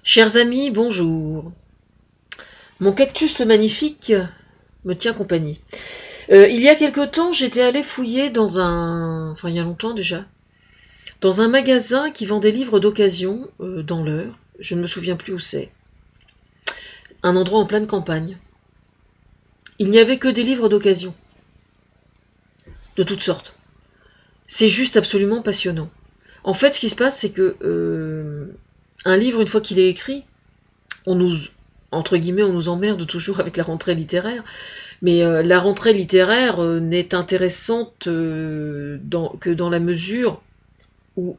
Chers amis, bonjour. Mon cactus le magnifique me tient compagnie. Il y a quelque temps, j'étais allée fouiller il y a longtemps déjà, dans un magasin qui vend des livres d'occasion dans l'Eure. Je ne me souviens plus où c'est. Un endroit en pleine campagne. Il n'y avait que des livres d'occasion, de toutes sortes. C'est juste absolument passionnant. En fait, ce qui se passe, c'est que un livre, une fois qu'il est écrit, on nous emmerde toujours avec la rentrée littéraire, mais la rentrée littéraire n'est intéressante que dans la mesure où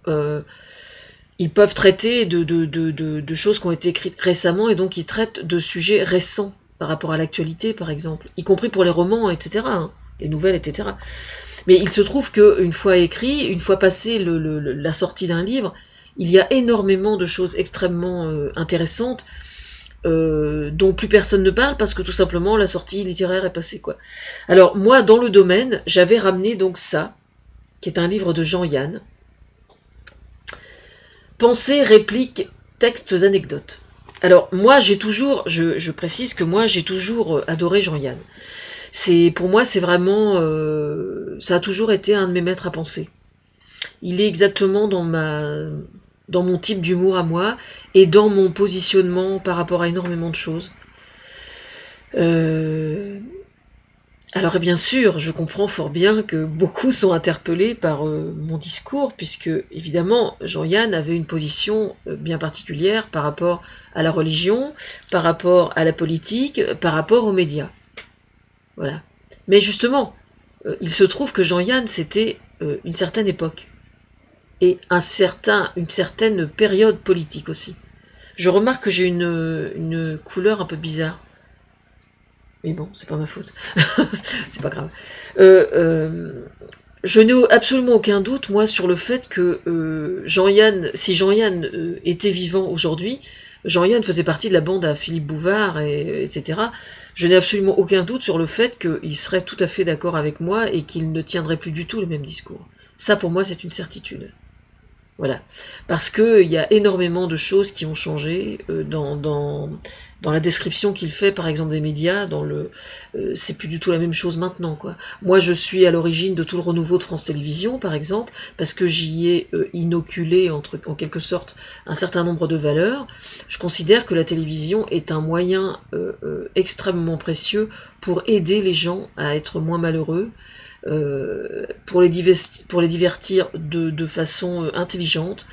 ils peuvent traiter de choses qui ont été écrites récemment et donc ils traitent de sujets récents par rapport à l'actualité, par exemple, y compris pour les romans, etc., hein, les nouvelles, etc. Mais il se trouve qu'une fois écrit, une fois passé la sortie d'un livre, il y a énormément de choses extrêmement intéressantes dont plus personne ne parle parce que tout simplement la sortie littéraire est passée, quoi. Alors moi, dans le domaine, j'avais ramené donc ça, qui est un livre de Jean-Yann. Pensées, répliques, textes, anecdotes. Alors moi, je précise que moi j'ai toujours adoré Jean-Yann. Pour moi, c'est vraiment, ça a toujours été un de mes maîtres à penser. Il est exactement dans mon type d'humour à moi et dans mon positionnement par rapport à énormément de choses. Alors bien sûr, je comprends fort bien que beaucoup sont interpellés par mon discours, puisque évidemment Jean-Yann avait une position bien particulière par rapport à la religion, par rapport à la politique, par rapport aux médias. Voilà. Mais justement, il se trouve que Jean-Yann, c'était une certaine époque et une certaine période politique aussi. Je remarque que j'ai une couleur un peu bizarre. Mais bon, c'est pas ma faute. C'est pas grave. Je n'ai absolument aucun doute, moi, sur le fait que si Jean-Yann était vivant aujourd'hui, Jean-Yann faisait partie de la bande à Philippe Bouvard, etc. Je n'ai absolument aucun doute sur le fait qu'il serait tout à fait d'accord avec moi et qu'il ne tiendrait plus du tout le même discours. Ça, pour moi, c'est une certitude. Voilà. Parce qu'il y a énormément de choses qui ont changé dans la description qu'il fait, par exemple, des médias. C'est plus du tout la même chose maintenant, quoi. Moi, je suis à l'origine de tout le renouveau de France Télévisions, par exemple, parce que j'y ai inoculé, en quelque sorte, un certain nombre de valeurs. Je considère que la télévision est un moyen extrêmement précieux pour aider les gens à être moins malheureux, pour les divertir de façon intelligente,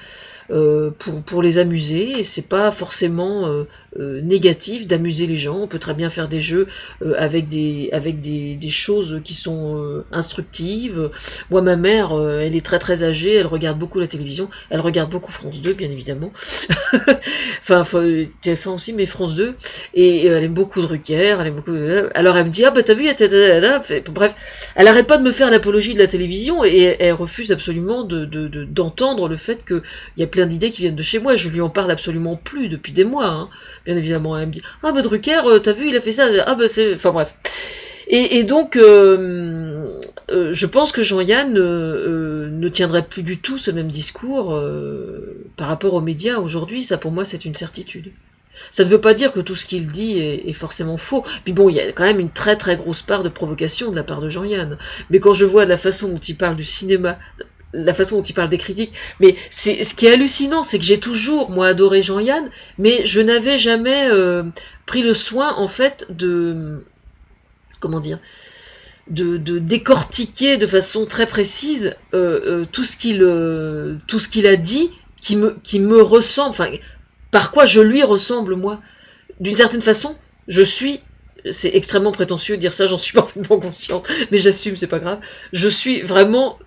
pour les amuser, et c'est pas forcément négatif d'amuser les gens. On peut très bien faire des jeux avec des choses qui sont instructives. Moi, ma mère, elle est très très âgée, elle regarde beaucoup la télévision, elle regarde beaucoup France 2, bien évidemment. enfin TF1 aussi, mais France 2, et elle aime beaucoup Drucker, alors elle me dit, ah bah t'as vu, bref, elle arrête pas de me faire l'apologie de la télévision, et elle refuse absolument d'entendre le fait qu'il y a plein d'idées qui viennent de chez moi. Je lui en parle absolument plus depuis des mois, hein. Bien évidemment, elle me dit, ah bah Drucker, t'as vu, il a fait ça, ah bah c'est... Enfin bref. Et donc, je pense que Jean-Yann ne tiendrait plus du tout ce même discours par rapport aux médias aujourd'hui. Ça, pour moi, c'est une certitude. Ça ne veut pas dire que tout ce qu'il dit est forcément faux. Puis bon, il y a quand même une très très grosse part de provocation de la part de Jean-Yann. Mais quand je vois la façon dont il parle du cinéma, la façon dont il parle des critiques, mais ce qui est hallucinant, c'est que j'ai toujours, moi, adoré Jean-Yann, mais je n'avais jamais pris le soin, en fait, comment dire, de décortiquer de façon très précise tout ce qu'il a dit qui me ressemble, enfin, par quoi je lui ressemble, moi. D'une certaine façon, c'est extrêmement prétentieux de dire ça, j'en suis parfaitement consciente, mais j'assume, c'est pas grave. Je suis vraiment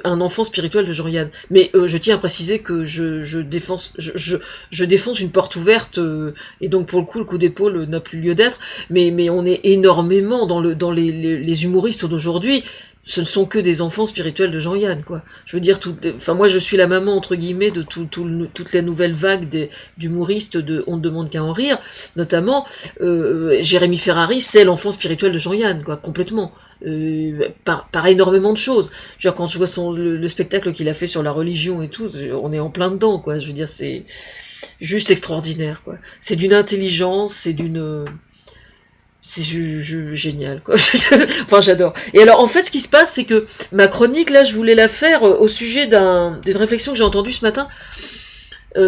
un enfant spirituel de Jean-Yann. Mais je tiens à préciser que je défonce une porte ouverte, et donc pour le coup d'épaule n'a plus lieu d'être, mais on est énormément dans les humoristes d'aujourd'hui. ce ne sont que des enfants spirituels de Jean-Yann, quoi. Je veux dire, enfin, moi, je suis la maman, entre guillemets, de toute la nouvelle vague d'humoristes de On ne demande qu'à en rire, notamment, Jérémy Ferrari, c'est l'enfant spirituel de Jean-Yann, quoi, complètement. Par énormément de choses. Je veux dire, quand je vois le spectacle qu'il a fait sur la religion et tout, on est en plein dedans, quoi. Je veux dire, c'est juste extraordinaire, quoi. C'est d'une intelligence, c'est génial, quoi. Enfin, j'adore. Et alors, en fait, ce qui se passe, c'est que ma chronique, là, je voulais la faire au sujet d'une réflexion que j'ai entendue ce matin.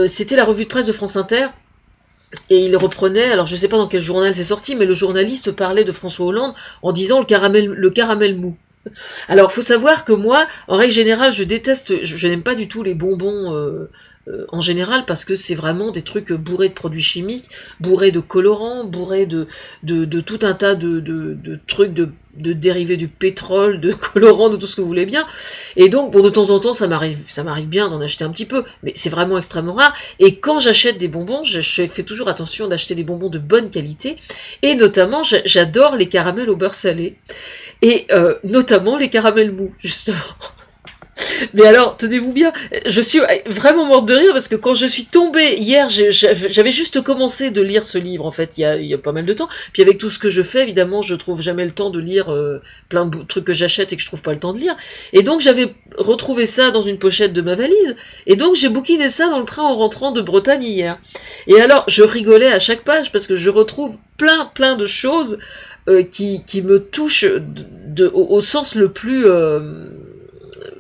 C'était la revue de presse de France Inter. Et il reprenait, alors je sais pas dans quel journal c'est sorti, mais le journaliste parlait de François Hollande en disant le caramel mou. Alors, faut savoir que moi, en règle générale, je n'aime pas du tout les bonbons en général, parce que c'est vraiment des trucs bourrés de produits chimiques, bourrés de colorants, bourrés de tout un tas de trucs de dérivés du pétrole, de colorants, de tout ce que vous voulez bien. Et donc, bon, de temps en temps, ça m'arrive bien d'en acheter un petit peu, mais c'est vraiment extrêmement rare. Et quand j'achète des bonbons, je fais toujours attention d'acheter des bonbons de bonne qualité, et notamment, j'adore les caramels au beurre salé, et notamment les caramels mous, justement. Mais alors, tenez-vous bien, je suis vraiment morte de rire parce que quand je suis tombée hier, j'avais juste commencé de lire ce livre en fait, il y a pas mal de temps. Puis avec tout ce que je fais, évidemment, je trouve jamais le temps de lire plein de trucs que j'achète et que je trouve pas le temps de lire. Et donc j'avais retrouvé ça dans une pochette de ma valise. Et donc j'ai bouquiné ça dans le train en rentrant de Bretagne hier. Et alors, je rigolais à chaque page parce que je retrouve plein de choses qui me touchent au sens le plus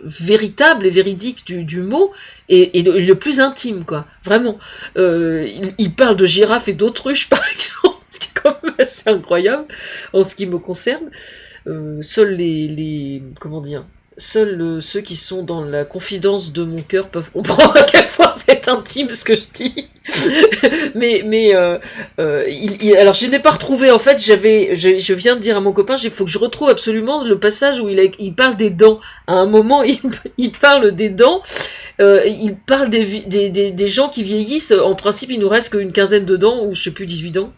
véritable et véridique du mot et le plus intime, quoi. Vraiment. Il parle de girafes et d'autruches, par exemple. C'est quand même assez incroyable en ce qui me concerne. Seuls comment dire, seuls ceux qui sont dans la confidence de mon cœur peuvent comprendre à quel point c'est intime ce que je dis. Alors je n'ai pas retrouvé, en fait, je viens de dire à mon copain, il faut que je retrouve absolument le passage où il parle des dents. À un moment, il parle des dents, il parle des gens qui vieillissent. En principe, il nous reste qu'une quinzaine de dents, ou je sais plus, 18 dents.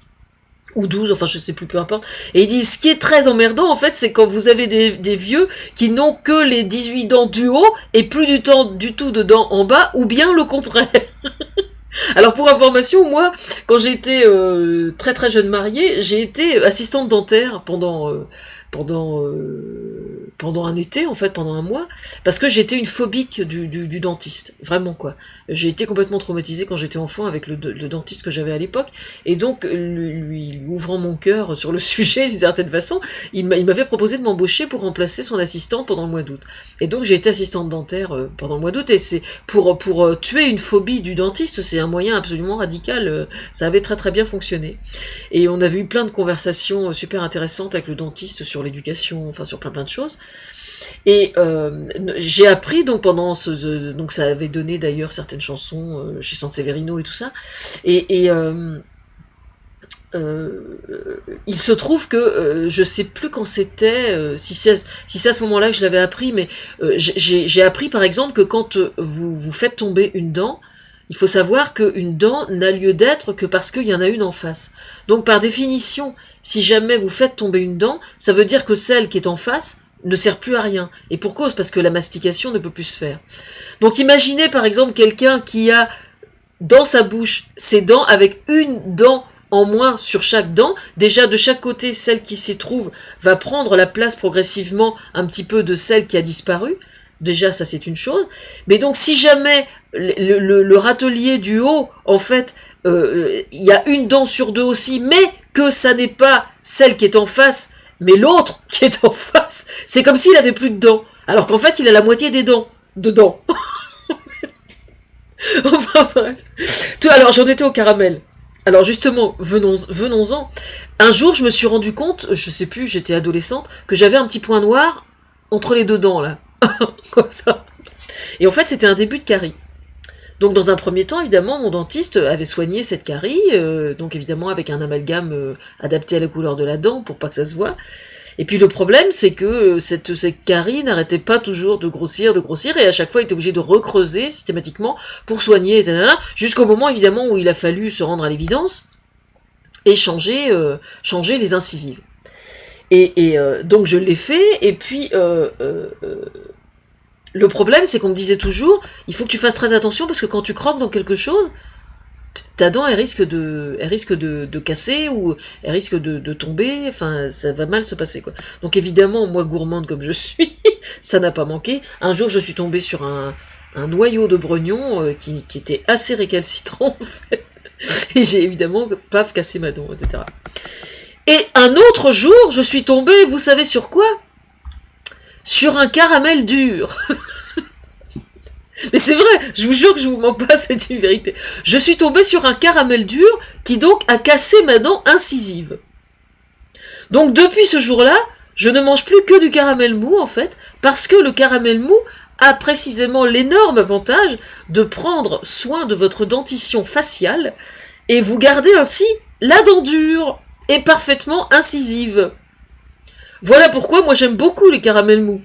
Ou 12, enfin je sais plus, peu importe. Et il dit, ce qui est très emmerdant, en fait, c'est quand vous avez des vieux qui n'ont que les 18 dents du haut et plus du tout de dents en bas, ou bien le contraire. Alors pour information, moi, quand j'étais très jeune mariée, j'ai été assistante dentaire pendant un été, en fait, pendant un mois, parce que j'étais une phobique du dentiste, vraiment, quoi. J'ai été complètement traumatisée quand j'étais enfant avec le dentiste que j'avais à l'époque, et donc, lui ouvrant mon cœur sur le sujet, d'une certaine façon, il m'avait proposé de m'embaucher pour remplacer son assistante pendant le mois d'août. Et donc, j'ai été assistante dentaire pendant le mois d'août, et c'est pour tuer une phobie du dentiste, c'est un moyen absolument radical, ça avait très bien fonctionné. Et on avait eu plein de conversations super intéressantes avec le dentiste sur l'éducation, enfin sur plein de choses. Et j'ai appris donc pendant donc ça avait donné d'ailleurs certaines chansons chez Sanseverino et tout ça. Et il se trouve que je sais plus quand c'était, si c'est à ce moment-là que je l'avais appris, mais j'ai appris par exemple que quand vous faites tomber une dent, il faut savoir qu'une dent n'a lieu d'être que parce qu'il y en a une en face. Donc par définition, si jamais vous faites tomber une dent, ça veut dire que celle qui est en face ne sert plus à rien. Et pour cause, parce que la mastication ne peut plus se faire. Donc imaginez par exemple quelqu'un qui a dans sa bouche ses dents avec une dent en moins sur chaque dent. Déjà de chaque côté, celle qui s'y trouve va prendre la place progressivement un petit peu de celle qui a disparu. Déjà, ça c'est une chose. Mais donc, si jamais le râtelier du haut, en fait, il y a une dent sur deux aussi, mais que ça n'est pas celle qui est en face, mais l'autre qui est en face, c'est comme s'il avait plus de dents. Alors qu'en fait, il a la moitié des dents dedans. Enfin bref. Alors, j'en étais au caramel. Alors justement, venons-en. Un jour, je me suis rendu compte, je sais plus, j'étais adolescente, que j'avais un petit point noir entre les deux dents, là. Comme ça. Et en fait, c'était un début de carie. Donc, dans un premier temps, évidemment, mon dentiste avait soigné cette carie, donc évidemment avec un amalgame adapté à la couleur de la dent pour pas que ça se voie. Et puis le problème, c'est que cette carie n'arrêtait pas toujours de grossir, et à chaque fois, il était obligé de recreuser systématiquement pour soigner, etc., jusqu'au moment, évidemment, où il a fallu se rendre à l'évidence et changer les incisives. Donc je l'ai fait, et puis le problème c'est qu'on me disait toujours, il faut que tu fasses très attention parce que quand tu croques dans quelque chose, ta dent elle risque de casser ou elle risque de tomber, enfin ça va mal se passer quoi. Donc évidemment moi gourmande comme je suis, ça n'a pas manqué. Un jour je suis tombée sur un noyau de brognon qui était assez récalcitrant en fait. Et j'ai évidemment paf cassé ma dent, etc. Et un autre jour je suis tombée, vous savez sur quoi? Sur un caramel dur. Mais c'est vrai, je vous jure que je vous mens pas, c'est une vérité. Je suis tombée sur un caramel dur qui donc a cassé ma dent incisive. Donc depuis ce jour-là, je ne mange plus que du caramel mou en fait, parce que le caramel mou a précisément l'énorme avantage de prendre soin de votre dentition faciale et vous gardez ainsi la dent dure et parfaitement incisive. Voilà pourquoi moi j'aime beaucoup les caramels mous.